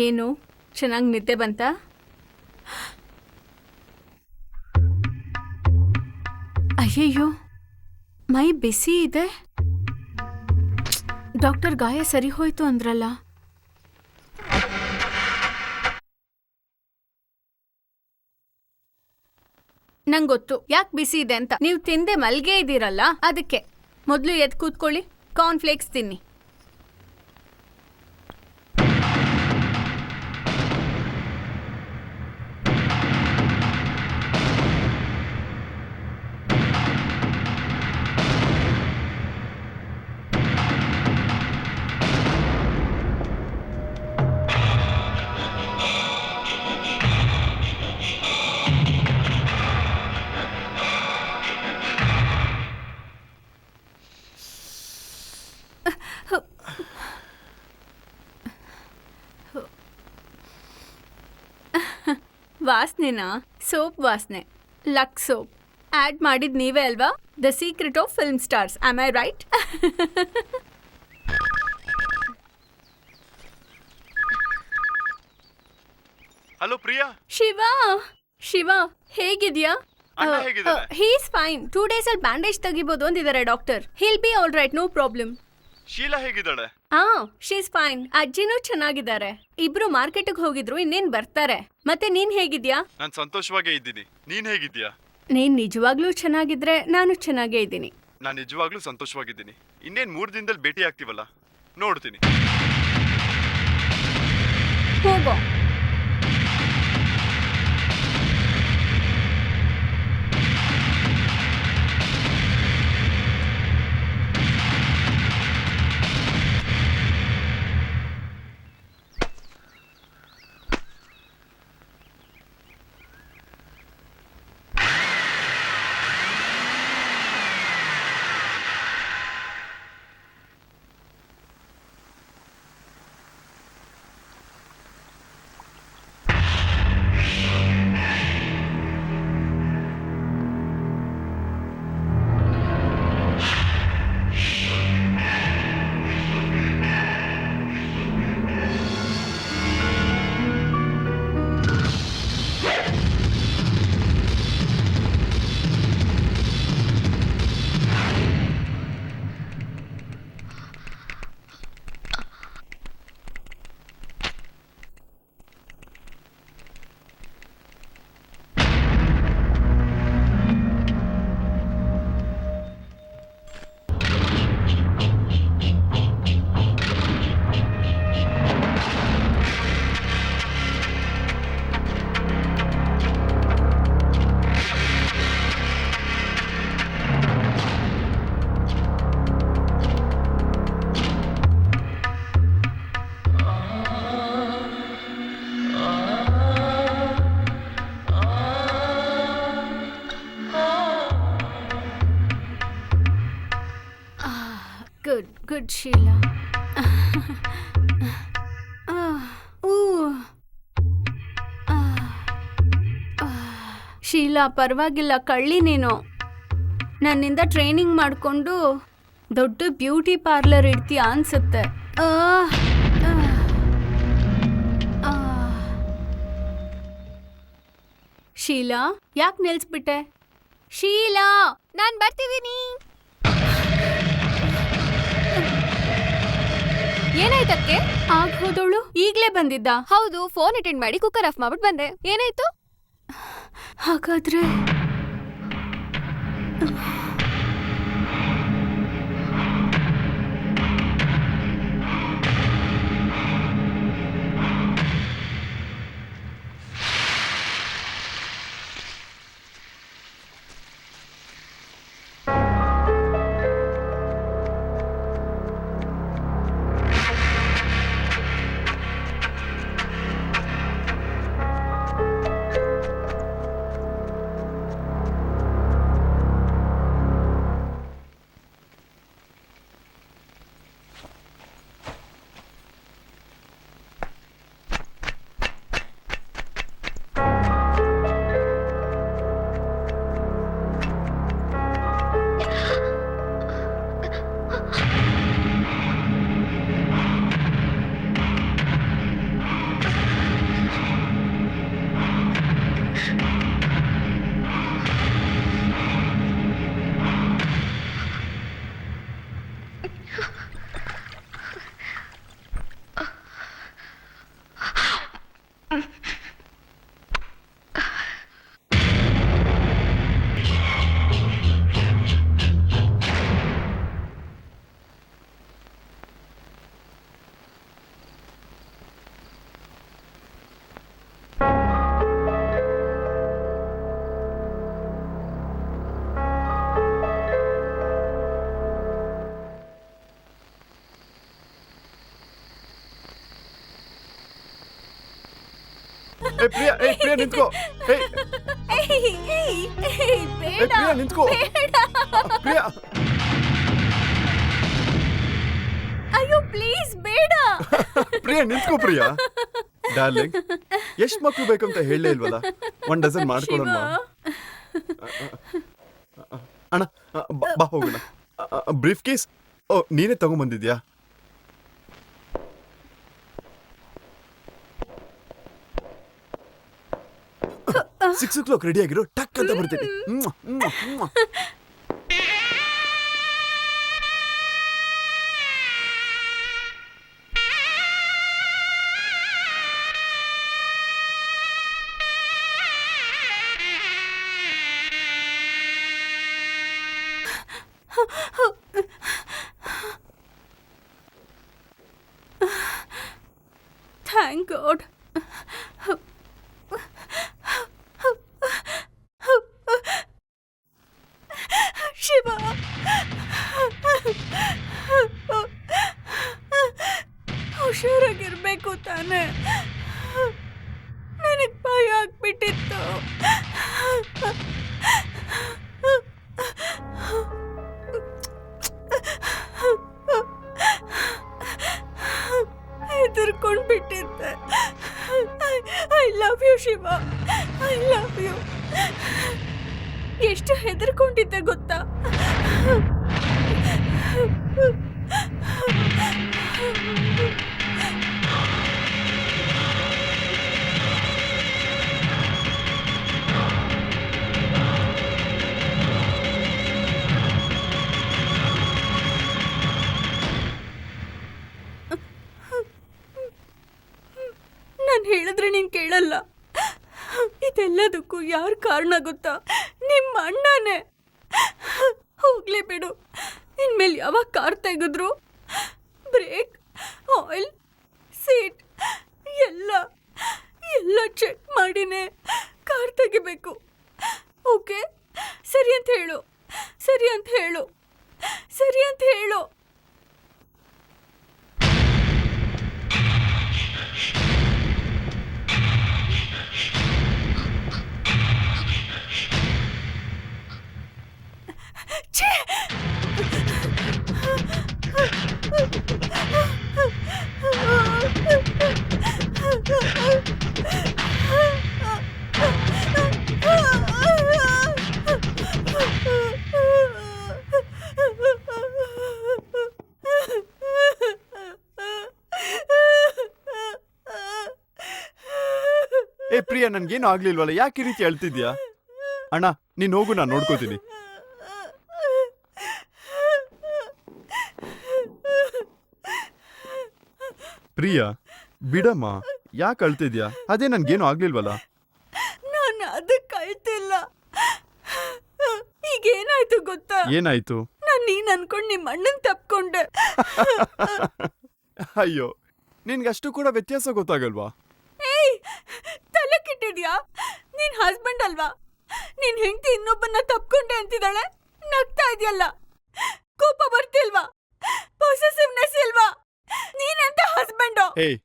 ಏನು ಚೆನ್ನಾಗಿ ನಿದ್ದೆ ಬಂತಾ? ಅಯ್ಯಯ್ಯೋ, ಮೈ ಬಿಸಿ ಇದೆ. ಡಾಕ್ಟರ್ ಗಾಯ ಸರಿ ಹೋಯ್ತು ಅಂದ್ರಲ್ಲ. ನಂಗೆ ಗೊತ್ತು ಯಾಕೆ ಬಿಸಿ ಇದೆ ಅಂತ. ನೀವು ತಿಂದೆ ಮಲ್ಗೆ ಇದ್ದೀರಲ್ಲ ಅದಕ್ಕೆ. ಮೊದಲು ಎದ್ದು ಕೂತ್ಕೊಳ್ಳಿ, ಕಾರ್ನ್ಫ್ಲೇಕ್ಸ್ ತಿನ್ನಿ. ವಾಸನೆನಾ? ಸೋಪ್ ವಾಸನೆ, ಲಕ್ಸ್ ಸೋಪ್. ಆ್ಯಡ್ ಮಾಡಿದ್ ನೀವೇ ಅಲ್ವಾ? The secret of film stars. Am I right? Hello Priya. Shiva ಹೇಗಿದ್ಯಾ? ಅಣ್ಣ ಹೇಗಿದ್ದಾರೆ? He is fine. 2 days ಅಲ್ಲಿ ಬ್ಯಾಂಡೇಜ್ ತೆಗಿಬೋದು ಅಂದಿದ್ದಾರೆ doctor. He'll be all right, no problem. Sheela ಹೇಗಿದ್ದಾಳೆ? She is fine. ಅಜ್ಜಿನೂ ಚೆನ್ನಾಗಿದ್ದಾರೆ. ಇಬ್ರು ಮಾರ್ಕೆಟ್ಗೆ ಹೋಗಿದ್ರು, ಇನ್ನೇನ್ ಬರ್ತಾರೆ. ಮತ್ತೆ ನೀನ್ ಹೇಗಿದ್ಯಾ? ನಾನು ಸಂತೋಷವಾಗೇ ಇದ್ದೀನಿ. ನೀನ್ ಹೇಗಿದ್ಯಾ? ನೀನ್ ನಿಜವಾಗ್ಲೂ ಚೆನ್ನಾಗಿದ್ರೆ ನಾನು ಚೆನ್ನಾಗೇ ಇದ್ದೀನಿ. ನಾನು ನಿಜವಾಗ್ಲೂ ಸಂತೋಷವಾಗಿದ್ದೀನಿ. ಇನ್ನೇನ್ 3 ದಿನದಲ್ಲಿ ಭೇಟಿ ಆಗ್ತೀವಲ್ಲ, ನೋಡ್ತೀನಿ. ಹೋಗೋ. Good, Sheila. ಶೀಲಾ, ಪರವಾಗಿಲ್ಲ, ಕಳ್ಳಿ ನೀನು. ನನ್ನಿಂದ ಟ್ರೈನಿಂಗ್ ಮಾಡಿಕೊಂಡು ದೊಡ್ಡ ಬ್ಯೂಟಿ ಪಾರ್ಲರ್ ಇಡ್ತೀಯ ಅನ್ಸುತ್ತೆ. ಶೀಲಾ, ಯಾಕೆ ನಿಲ್ಸ್ಬಿಟ್ಟೆ? ಶೀಲಾ, ನಾನ್ ಬರ್ತಿದ್ದೀನಿ. ಏನಾಯ್ತಕ್ಕೆ? ಹೋದವಳು ಈಗ್ಲೇ ಬಂದಿದ್ದ? ಹೌದು, ಫೋನ್ ಅಟೆಂಡ್ ಮಾಡಿ ಕುಕ್ಕರ್ ಆಫ್ ಮಾಡ್ಬಿಟ್ಟು ಬಂದೆ. ಏನಾಯ್ತು? ಹಾಗಾದ್ರೆ ಪ್ರಿಯಾ ಪ್ರಿಯಾ ನಿಂತ್ಕೋ ಬೇಡ ಪ್ರಿಯಾ ನಿಂತ್ಕೋ ಬೇಡ ಪ್ರಿಯಾ ಅಯ್ಯೋ ಪ್ಲೀಸ್ ಬೇಡ ಪ್ರಿಯಾ ನಿಂತ್ಕೋ ಪ್ರಿಯಾ ಡಾರ್ಲಿಂಗ್ ಎಷ್ಟ್ ಮಕ್ಳು ಬೇಕಂತ ಹೇಳಲೇ ಇಲ್ವಲ್ಲ 1 ಡಜನ್ ಮಾಡ್ಕೊಡೋಣ ಅಣ್ಣ ಬಾ ಹೋಗೋಣ ಬ್ರೀಫ್ ಕೇಸ್ ಓ ನೀನೇ ತಗೊಂಬಂದಿದ್ಯಾ 6 o'clock ರೆಡಿ ಆಗಿರೋ ಟಕ್ ಅಂತ ಬರ್ತೀನಿ ಥ್ಯಾಂಕ್ ಗಾಡ್ ಶಿವ ಹುಷಾರಾಗಿರ್ಬೇಕು ತಾನೆ ನನಗೆ ಭಯ ಆಗ್ಬಿಟ್ಟಿತ್ತು ಹೆದರ್ಕೊಂಡ್ಬಿಟ್ಟಿದ್ದೆ I love you Shiva I love you ಎಷ್ಟು ಹೆದರ್ಕೊಂಡಿದ್ದೆ ಗೊತ್ತಾ ನಾನು ಹೇಳಿದ್ರೆ ನೀನ್ ಕೇಳಲ್ಲ ಇದೆಲ್ಲದಕ್ಕೂ ಯಾರು ಕಾರಣ ಗೊತ್ತಾ ನಿಮ್ಮ ಅಣ್ಣನೇ ಹೋಗ್ಲಿ ಬಿಡು ಇನ್ಮೇಲೆ ಯಾವಾಗ ಕಾರ್ ತೆಗೆದ್ರು ಬ್ರೇಕ್ ಆಯಿಲ್ ಸೀಟ್ ಎಲ್ಲ ಚೆಕ್ ಮಾಡಿನೇ ಕಾರ್ ತೆಗಿಬೇಕು ಓಕೆ ಸರಿ ಅಂತ ಹೇಳು ಸರಿ ಅಂತ ಹೇಳು ಸರಿ ಅಂತ ಹೇಳು ಏ ಪ್ರಿಯಾ ನನ್ಗೇನು ಆಗ್ಲಿಲ್ವಲ್ಲ ಯಾಕೆ ಈ ರೀತಿ ಅಳ್ತಿದ್ಯಾ ಅಣ್ಣ ನೀನ್ ಹೋಗು ನಾನು ನೋಡ್ಕೋತೀನಿ ಪ್ರಿಯಾ ಬಿಡಮ್ಮ ಯಾಕೆ ಅಳ್ತಿದ್ಯಾ ಅದೇ ನನ್ಗೇನು ಆಗ್ಲಿಲ್ವಲ್ಲ ನಾನು ಅದಕ್ಕೆ ಅಳ್ತಿಲ್ಲ ಈಗ ಏನಾಯ್ತು ಗೊತ್ತಾ ಏನಾಯ್ತು ನಾನು ನೀನ್ ಅನ್ಕೊಂಡು ನಿಮ್ಮ ಅಣ್ಣನ್ ತಪ್ಕೊಂಡೆ ಅಯ್ಯೋ ನಿನ್ಗಷ್ಟು ಕೂಡ ವ್ಯತ್ಯಾಸ ಗೊತ್ತಾಗಲ್ವಾ ಏಯ್ ತಲೆ ಕೆಟ್ಟಿದ್ಯಾ ನೀನ್ ಹಸ್ಬೆಂಡ್ ಅಲ್ವಾ ನೀನ್ ಹೆಂಡತಿ ಇನ್ನೊಬ್ಬನ್ನ ತಪ್ಕೊಂಡೆ ಅಂತಿದ್ದಾಳೆ ನಗ್ತಾ ಇದೆಯಲ್ಲ ಕೋಪ ಬರ್ತಿಲ್ವಾ ಪೊಸೆಸಿವ್ನೆಸ್ ಇಲ್ವಾ ನೀನೆಂತ ಹಸ್ಬೆಂಡು ಏಯ್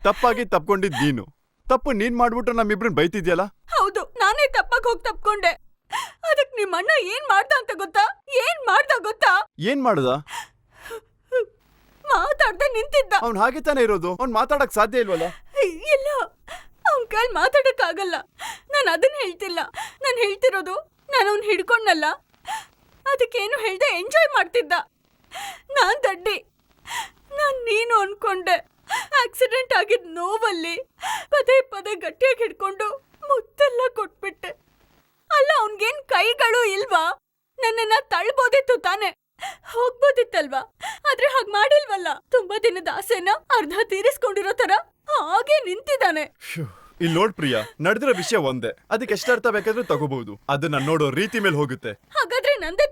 ತಪ್ಪಾಗಿ ತಪ್ಕೊಂಡಿದ್ ನೀನು ತಪ್ಪು ನೀನ್ ಮಾಡ್ಬಿಟ್ಟು ನಮ್ಮಿಬ್ರನ್ ಬೈತಿದ್ಯಲ್ಲ ಹೌದು ನಾನೇ ತಪ್ಪಾಗಿ ಹೋಗಿ ತಪ್ಕೊಂಡೆ ಅದಕ್ ನಿಮ್ಮ ಅಣ್ಣ ಏನ್ ಮಾಡ್ದ ಅಂತ ಗೊತ್ತಾ ಏನ್ ಮಾಡ್ದ ಮಾತಾಡ್ದೆ ನಿಂತಿದ್ದ ಅವ್ನ್ ಹಾಗೆ ತಾನೇ ಇರೋದು ಅವ್ನ್ ಮಾತಾಡಕ್ ಸಾಧ್ಯ ಇಲ್ವಲ್ಲ ಇಲ್ಲ ಅವನ್ ಕೈಲ್ ಮಾತಾಡಕ್ ಆಗಲ್ಲ ನಾನು ಅದನ್ನ ಹೇಳ್ತಿಲ್ಲ ನಾನು ಹೇಳ್ತಿರೋದು ನಾನು ಅವ್ನ್ ಹಿಡ್ಕೊಂಡಲ್ಲ ಅದಕ್ಕೇನು ಹೇಳ್ದೆ ಎಂಜಾಯ್ ಮಾಡ್ತಿದ್ದ ನಾನ್ ದಡ್ಡಿ ನಾನ್ ನೀನು ಅನ್ಕೊಂಡೆ ಆಕ್ಸಿಡೆಂಟ್ ಆಗಿದ್ ನೋವಲ್ಲಿ ಪದೇ ಗಟ್ಟಿಯಾಗಿ ಹಿಡ್ಕೊಂಡು ಮುತ್ತೆಲ್ಲ ಕೊಟ್ಬಿಟ್ಟೆ ಅಲ್ಲ ಅವನ್ಗೇನ್ ಕೈಗಳು ಇಲ್ವಾ ನನ್ನನ್ನ ತಳ್ಬೋದಿತ್ತು ತಾನೆ ಹೋಗ್ಬೋದಿತ್ತಲ್ವಾ ಆದ್ರೆ ಹಾಗ್ ಮಾಡಿಲ್ವಲ್ಲ ತುಂಬಾ ದಿನದ ಆಸೆನ ಅರ್ಧ ತೀರಿಸ್ಕೊಂಡಿರೋ ತರ ಹಾಗೆ ನಿಂತಿದ್ದಾನೆ ಇಲ್ಲಿ ನೋಡ್ ಪ್ರಿಯಾ ನಡೆದಿರೋ ವಿಷಯ ಒಂದೇ ಅದಕ್ಕೆ ಎಷ್ಟು ಅರ್ಥ ಬೇಕಾದ್ರೂ ತಗೋಬಹುದು ಅದನ್ನ ನೋಡೋ ರೀತಿ ಮೇಲೆ ಹೋಗುತ್ತೆ ಹಾಗಾದ್ರೆ ನಂದೇ